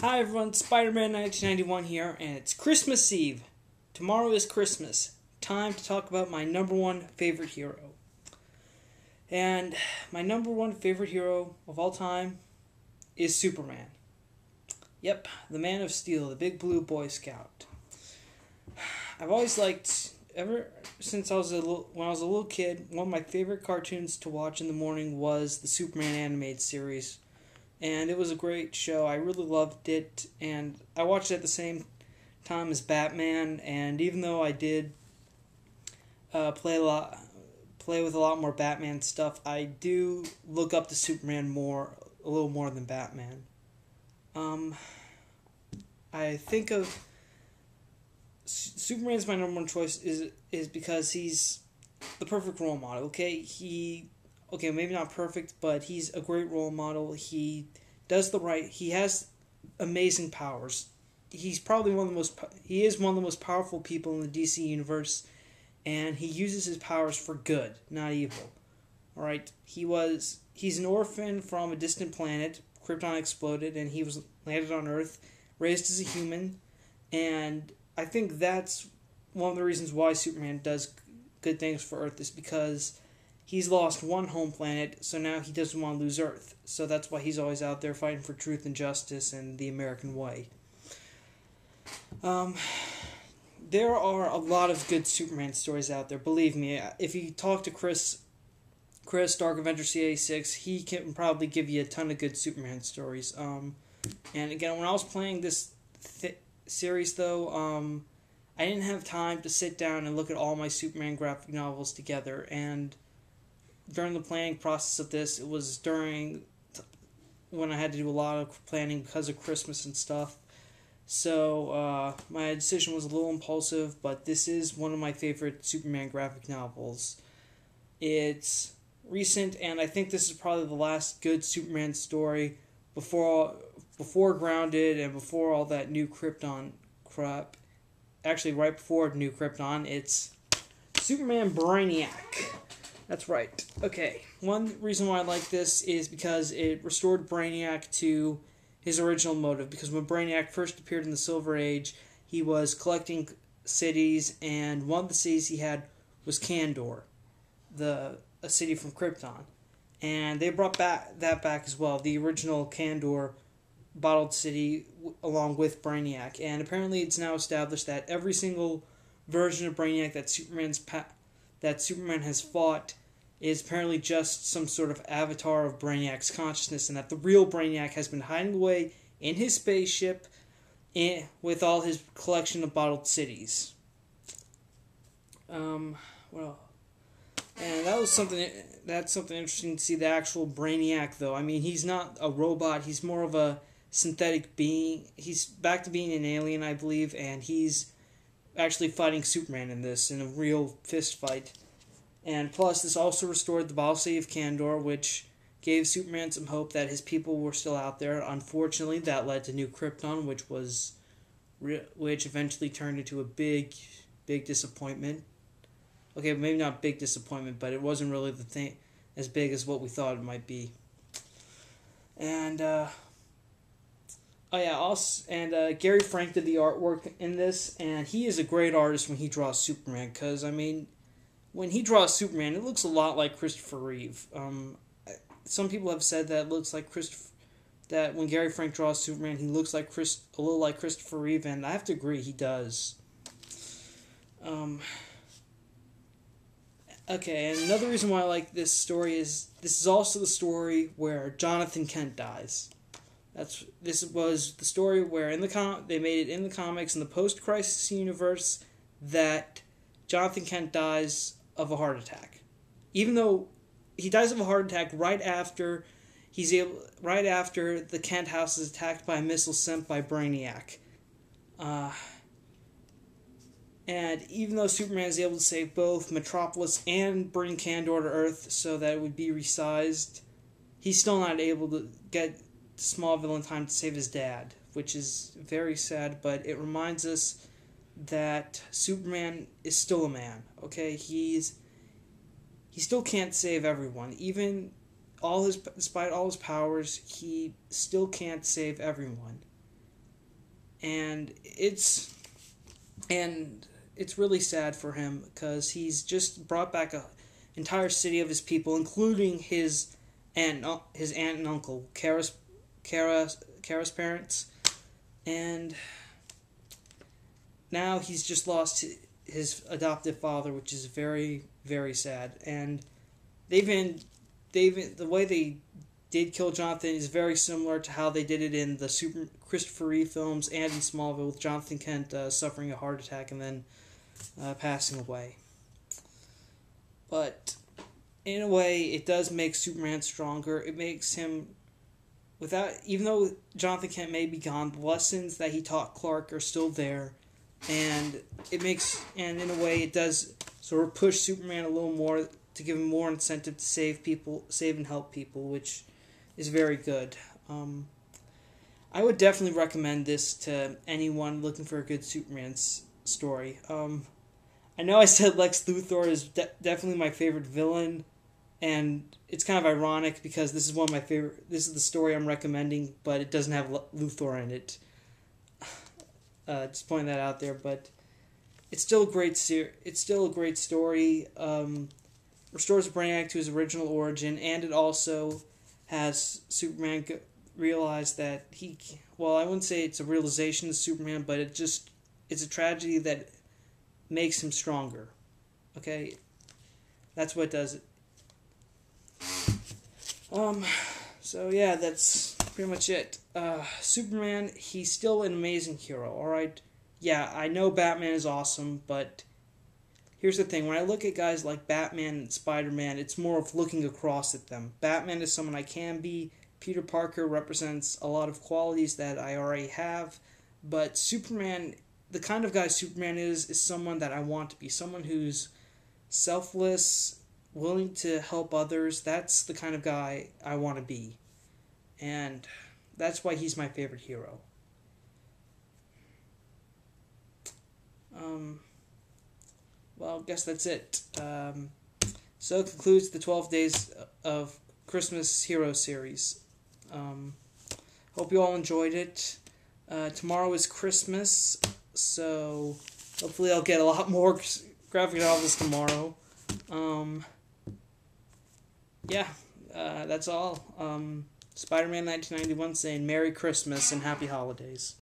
Hi everyone, Spider-Man 1991 here, and it's Christmas Eve. Tomorrow is Christmas. Time to talk about my number one favorite hero. And my number one favorite hero of all time is Superman. Yep, the Man of Steel, the big blue Boy Scout. I've always liked, ever since when I was a little kid, one of my favorite cartoons to watch in the morning was the Superman animated series. And it was a great show. I really loved it, and I watched it at the same time as Batman. And even though I did play with a lot more Batman stuff, I do look up to Superman a little more than Batman. I think of Superman's my number one choice is because he's the perfect role model. Okay, maybe not perfect, but he's a great role model. He has amazing powers. He is one of the most powerful people in the DC universe, and he uses his powers for good, not evil. All right, he's an orphan from a distant planet. Krypton exploded, and he was landed on Earth, raised as a human, and I think that's one of the reasons why Superman does good things for Earth is because he's lost one home planet, so now he doesn't want to lose Earth. So that's why he's always out there fighting for truth and justice and the American way. There are a lot of good Superman stories out there. Believe me, if you talk to Chris, Dark Avenger CA6, he can probably give you a ton of good Superman stories. And again, when I was playing this series, though, I didn't have time to sit down and look at all my Superman graphic novels together, and during the planning process of this, it was when I had to do a lot of planning because of Christmas and stuff. So my decision was a little impulsive, but this is one of my favorite Superman graphic novels. It's recent, and I think this is probably the last good Superman story before Grounded and before all that new Krypton crap. Actually, right before New Krypton, it's Superman Brainiac. That's right. Okay, one reason why I like this is because it restored Brainiac to his original motive. Because when Brainiac first appeared in the Silver Age, he was collecting cities, and one of the cities he had was Kandor, a city from Krypton. And they brought that back as well, the original Kandor bottled city along with Brainiac. And apparently it's now established that every single version of Brainiac that Superman has fought is apparently just some sort of avatar of Brainiac's consciousness, and that the real Brainiac has been hiding away in his spaceship with all his collection of bottled cities. Well, and that's something interesting to see, the actual Brainiac, though. I mean, he's not a robot, he's more of a synthetic being. He's back to being an alien, I believe, and he's actually fighting Superman in a real fist fight. And plus, this also restored the bottle city of Kandor, which gave Superman some hope that his people were still out there. Unfortunately, that led to New Krypton, which eventually turned into a big disappointment. Okay, maybe not big disappointment, but it wasn't really the thing as big as what we thought it might be. And Gary Frank did the artwork in this, and he is a great artist when he draws Superman. Because I mean, when he draws Superman, it looks a lot like Christopher Reeve. Some people have said that it looks like that when Gary Frank draws Superman, he looks like a little like Christopher Reeve, and I have to agree, he does. Okay, and another reason why I like this story is this is also the story where Jonathan Kent dies. This was the story where they made it in the comics in the post-crisis universe that Jonathan Kent dies of a heart attack. Even though he dies of a heart attack right after the Kent house is attacked by a missile sent by Brainiac. And even though Superman is able to save both Metropolis and bring Kandor to Earth so that it would be resized, he's still not able to get to Smallville in time to save his dad, which is very sad, but it reminds us that Superman is still a man, okay? He still can't save everyone. Despite all his powers, he still can't save everyone. and it's really sad for him because he's just brought back a entire city of his people, including his aunt and uncle, Kara's parents, and now he's just lost his adoptive father, which is very, very sad. And the way they did kill Jonathan is very similar to how they did it in the Christopher Reeve films and in Smallville, with Jonathan Kent suffering a heart attack and then passing away. But in a way, it does make Superman stronger. It makes him, even though Jonathan Kent may be gone, the lessons that he taught Clark are still there, and in a way, it does sort of push Superman a little more to give him more incentive to save and help people, which is very good. I would definitely recommend this to anyone looking for a good Superman story. I know I said Lex Luthor is definitely my favorite villain, and it's kind of ironic because this is one of my favorite. This is the story I'm recommending, but it doesn't have Luthor in it. Just pointing that out there, but it's still a great It's still a great story. Restores Brainiac to his original origin, and it also has Superman realize that I wouldn't say it's a realization of Superman, but it's a tragedy that makes him stronger. Okay? That's what does it. So yeah, that's pretty much it. Superman, he's still an amazing hero, alright? Yeah, I know Batman is awesome, but here's the thing. When I look at guys like Batman and Spider-Man, it's more of looking across at them. Batman is someone I can be. Peter Parker represents a lot of qualities that I already have. But Superman, the kind of guy Superman is someone that I want to be. Someone who's selfless, willing to help others. That's the kind of guy I want to be. And that's why he's my favorite hero. Well, I guess that's it. So it concludes the 12 Days of Christmas Hero series. Hope you all enjoyed it. Tomorrow is Christmas, so hopefully I'll get a lot more graphic novels tomorrow. That's all. Spider-Man 1991 saying Merry Christmas and Happy Holidays.